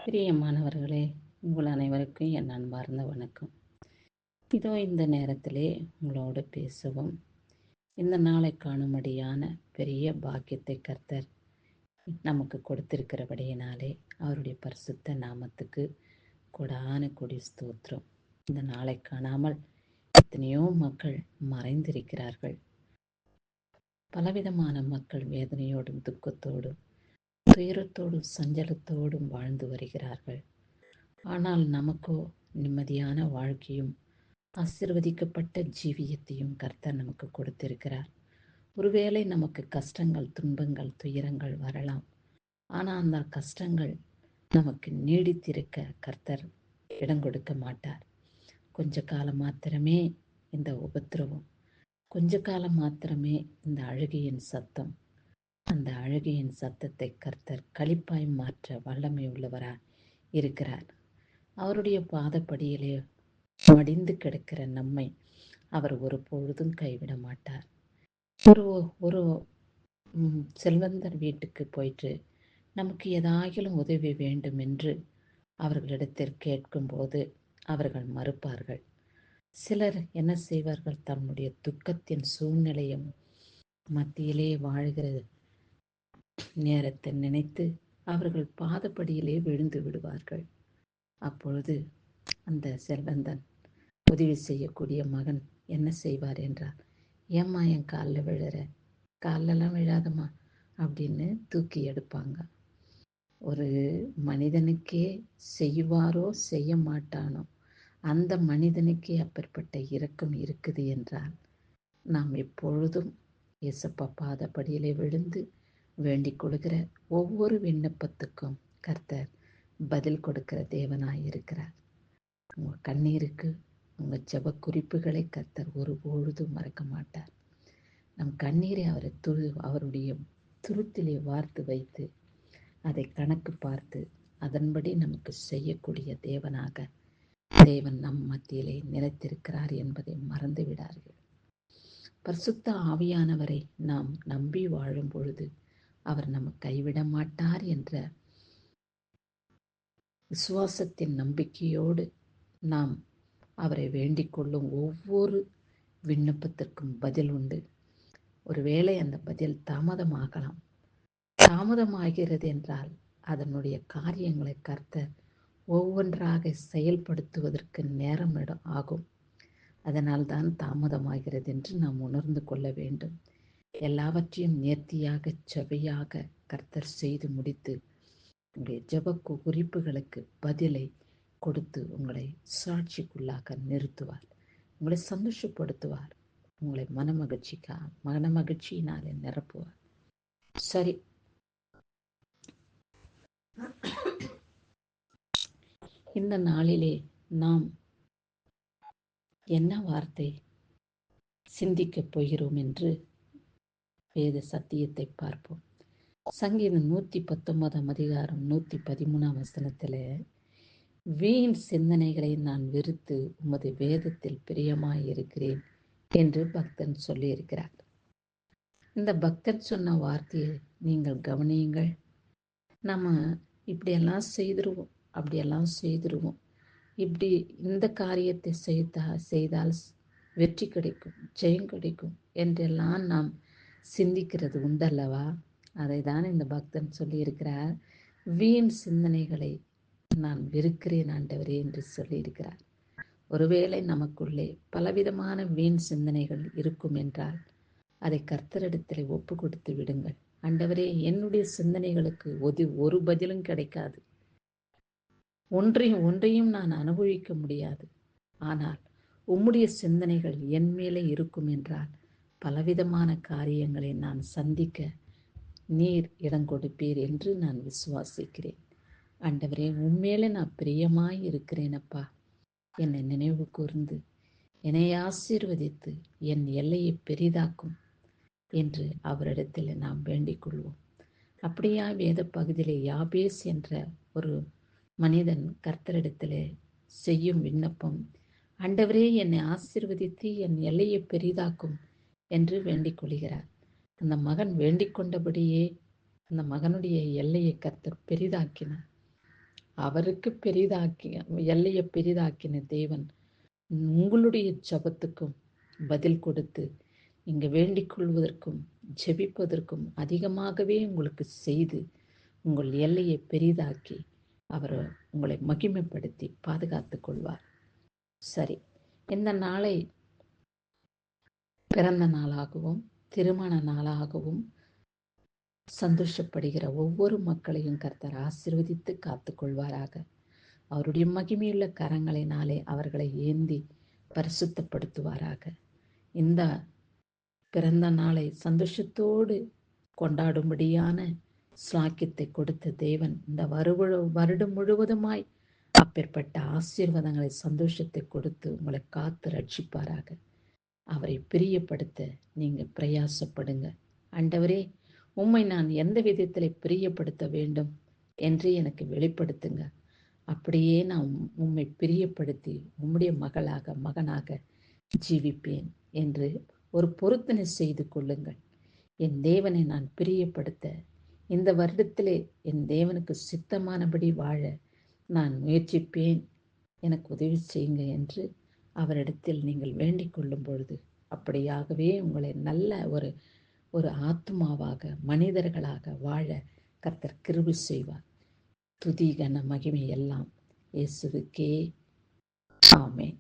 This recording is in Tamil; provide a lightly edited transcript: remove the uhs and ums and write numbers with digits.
பிரியமானவர்களே, உங்கள் அனைவருக்கும் என் அன்பார்ந்த வணக்கம். இதோ இந்த நேரத்திலே உங்களோடு பேசவும், இந்த நாளை காணும்படியான பெரிய பாக்கியத்தை கர்த்தர் நமக்கு கொடுத்திருக்கிறபடியினாலே அவருடைய பரிசுத்த நாமத்துக்கு கொடான கொடி ஸ்தோத்திரம். இந்த நாளை காணாமல் எத்தனையோ மக்கள் மறைந்திருக்கிறார்கள். பலவிதமான மக்கள் வேதனையோடும் துக்கத்தோடும் துயரத்தோடும் சஞ்சலத்தோடும் வாழ்ந்து வருகிறார்கள். ஆனால் நமக்கோ நிம்மதியான வாழ்க்கையும் ஆசீர்வதிக்கப்பட்ட ஜீவியத்தையும் கர்த்தர் நமக்கு கொடுத்திருக்கிறார். ஒருவேளை நமக்கு கஷ்டங்கள், துன்பங்கள், துயரங்கள் வரலாம். ஆனால் அந்த கஷ்டங்கள் நமக்கு நீடித்திருக்க கர்த்தர் இடம் கொடுக்க மாட்டார். கொஞ்ச காலம் மாத்திரமே இந்த உபத்திரவம், கொஞ்ச காலம் மாத்திரமே இந்த அழுகையின் சத்தம். அந்த அழுகையின் சத்தத்தை கர்த்தர் களிப்பாய் மாற்ற வல்லமை உள்ளவராய் இருக்கிறார். அவருடைய பாதப்படியிலே மடிந்து கிடக்கிற நம்மை அவர் ஒரு பொழுதும் கைவிட மாட்டார். ஒரு செல்வந்தர் வீட்டுக்கு போயிட்டு நமக்கு ஏதாகிலும் உதவி வேண்டும் என்று அவர்களிடத்தில் கேட்கும்போது அவர்கள் மறுப்பார்கள். சிலர் என்ன செய்வார்கள், தன்னுடைய துக்கத்தின் சூழ்நிலையும் மத்தியிலே வாழ்கிற நேரத்தை நினைத்து அவர்கள் பாதப்படியிலே விழுந்து விடுவார்கள். அப்பொழுது அந்த செல்வந்தன் உதவி செய்யக்கூடிய மகன் என்ன செய்வார் என்றால், ஏம்மா என் காலில் விழுற, காலெல்லாம் விழாதம்மா அப்படின்னு தூக்கி எடுப்பாங்க. ஒரு மனிதனுக்கே செய்வாரோ செய்ய மாட்டானோ அந்த மனிதனுக்கே அப்பேற்பட்ட இரக்கம் இருக்குது என்றால், நாம் எப்பொழுதும் இயேசப்பா பாதப்படியிலே விழுந்து வேண்டிக் கொடுக்கிற ஒவ்வொரு விண்ணப்பத்துக்கும் கர்த்தர் பதில் கொடுக்கிற தேவனாய் இருக்கிறார். உங்கள் கண்ணீருக்கு, உங்கள் ஜெப குறிப்புகளை கர்த்தர் ஒருபொழுதும் மறக்க மாட்டார். நம் கண்ணீரை அவருடைய துருத்திலே வார்த்து வைத்து அதை கணக்கு பார்த்து அதன்படி நமக்கு செய்யக்கூடிய தேவனாக தேவன் நம் மத்தியிலே நிலைத்திருக்கிறார் என்பதை மறந்து விடார்கள். பரிசுத்த ஆவியானவரை நாம் நம்பி வாழும் பொழுது அவர் நம்ம கைவிட மாட்டார் என்ற விசுவாசத்தின் நம்பிக்கையோடு நாம் அவரை வேண்டிக் கொள்ளும் ஒவ்வொரு விண்ணப்பத்திற்கும் பதில் உண்டு. ஒருவேளை அந்த பதில் தாமதமாகலாம். தாமதமாகிறது என்றால் அதனுடைய காரியங்களை கர்த்தர் ஒவ்வொன்றாக செயல்படுத்துவதற்கு நேரம் ஆகும். அதனால்தான் தாமதமாகிறது என்று நாம் உணர்ந்து கொள்ள வேண்டும். எல்லாவற்றையும் நேர்த்தியாக செவையாக கர்த்தர் செய்து முடித்து உங்களுடைய ஜெப குறிப்புகளுக்கு பதிலை கொடுத்து உங்களை சாட்சிக்குள்ளாக நிறுத்துவார். உங்களை சந்தோஷப்படுத்துவார். உங்களை மனமகிழ்ச்சியினாலே நிரப்புவார். சரி, இந்த நாளிலே நாம் என்ன வார்த்தை சிந்திக்கப் போகிறோம் என்று வேத சத்தியத்தை பார்ப்போம். சங்கீதம் 119 அதிகாரம் 113 வீண் சிந்தனைகளை நான் வெறுத்து உமது வேதத்தில் பிரியமாயிருக்கிறேன் என்று பக்தன் சொல்லியிருக்கிறார். இந்த பக்தன் சொன்ன வார்த்தையை நீங்கள் கவனியுங்கள். நம்ம இப்படியெல்லாம் செய்திருவோம், அப்படியெல்லாம் செய்திருவோம், இப்படி இந்த காரியத்தை செய்தால் வெற்றி கிடைக்கும், ஜெயம் கிடைக்கும் என்றெல்லாம் நாம் சிந்திக்கிறது உண்டல்லவா? அதை தான் இந்த பக்தன் சொல்லியிருக்கிறார். வீண் சிந்தனைகளை நான் வெறுக்கிறேன் ஆண்டவரே என்று சொல்லியிருக்கிறார். ஒருவேளை நமக்குள்ளே பலவிதமான வீண் சிந்தனைகள் இருக்கும் என்றால் அதை கர்த்தரிடத்தில் ஒப்பு கொடுத்து விடுங்கள். ஆண்டவரே, என்னுடைய சிந்தனைகளுக்கு ஒரு பதிலும் கிடைக்காது, ஒன்றையும் நான் அனுபவிக்க முடியாது. ஆனால் உம்முடைய சிந்தனைகள் என் மேலே இருக்கும் என்றால் பலவிதமான காரியங்களை நான் சந்திக்க நீர் இடம் கொடுப்பீர் என்று நான் விசுவாசிக்கிறேன். ஆண்டவரே, உண்மையிலே நான் பிரியமாய் இருக்கிறேனப்பா. என்னை நினைவு கூர்ந்து என்னை ஆசீர்வதித்து என் எல்லையை பெரிதாக்கும் என்று அவரிடத்தில் நாம் வேண்டிக் கொள்வோம். அப்படியா வேத பகுதியிலே யாபேஸ் என்ற ஒரு மனிதன் கர்த்தரிடத்திலே செய்யும் விண்ணப்பம், ஆண்டவரே என்னை ஆசீர்வதித்து என் எல்லையை பெரிதாக்கும் என்று வேண்டிக் கொள்கிறார். அந்த மகன் வேண்டிக் கொண்டபடியே அந்த மகனுடைய எல்லையை கர்த்தர் பெரிதாக்கினார். அவருக்கு எல்லையை பெரிதாக்கின தேவன் உங்களுடைய ஜெபத்துக்கும் பதில் கொடுத்து இங்கே வேண்டிக் கொள்வதற்கும் ஜெபிப்பதற்கும் அதிகமாகவே உங்களுக்கு செய்து உங்கள் எல்லையை பெரிதாக்கி அவர் உங்களை மகிமைப்படுத்தி பாதுகாத்துக் கொள்வார். சரி, இந்த நாளை பிறந்த நாளாகவும் திருமண நாளாகவும் சந்தோஷப்படுகிற ஒவ்வொரு மக்களையும் கர்த்தர் ஆசீர்வதித்து காத்துக்கொள்வாராக. அவருடைய மகிமையுள்ள கரங்களினாலே அவர்களை ஏந்தி பரிசுத்தப்படுத்துவாராக. இந்த பிறந்த நாளை சந்தோஷத்தோடு கொண்டாடும்படியான ஸ்லாக்கியத்தை கொடுத்த தேவன் இந்த வருடம் முழுவதுமாய் அப்பேற்பட்ட ஆசீர்வாதங்களை சந்தோஷத்தை கொடுத்து உங்களை காத்து ரட்சிப்பாராக. அவரை பிரியப்படுத்த நீங்க பிரயாசப்படுங்க. ஆண்டவரே, உம்மை நான் எந்த விதத்தில் பிரியப்படுத்த வேண்டும் என்று எனக்கு வெளிப்படுத்துங்க. அப்படியே நான் உம்மை பிரியப்படுத்தி உம்முடைய மகனாக ஜீவிப்பேன் என்று ஒரு பொருத்தனை செய்து கொள்ளுங்கள். என் தேவனை நான் பிரியப்படுத்த இந்த வருடத்திலே என் தேவனுக்கு சித்தமானபடி வாழ நான் முயற்சிப்பேன், எனக்கு உதவி செய்யுங்க என்று அவரிடத்தில் நீங்கள் வேண்டிக் கொள்ளும் பொழுது அப்படியாகவே உங்களை நல்ல ஒரு ஆத்மாவாக மனிதர்களாக வாழ கர்த்தர் கிருபை செய்வார். துதி கன மகிமை எல்லாம் இயேசுவுக்கே. ஆமென்.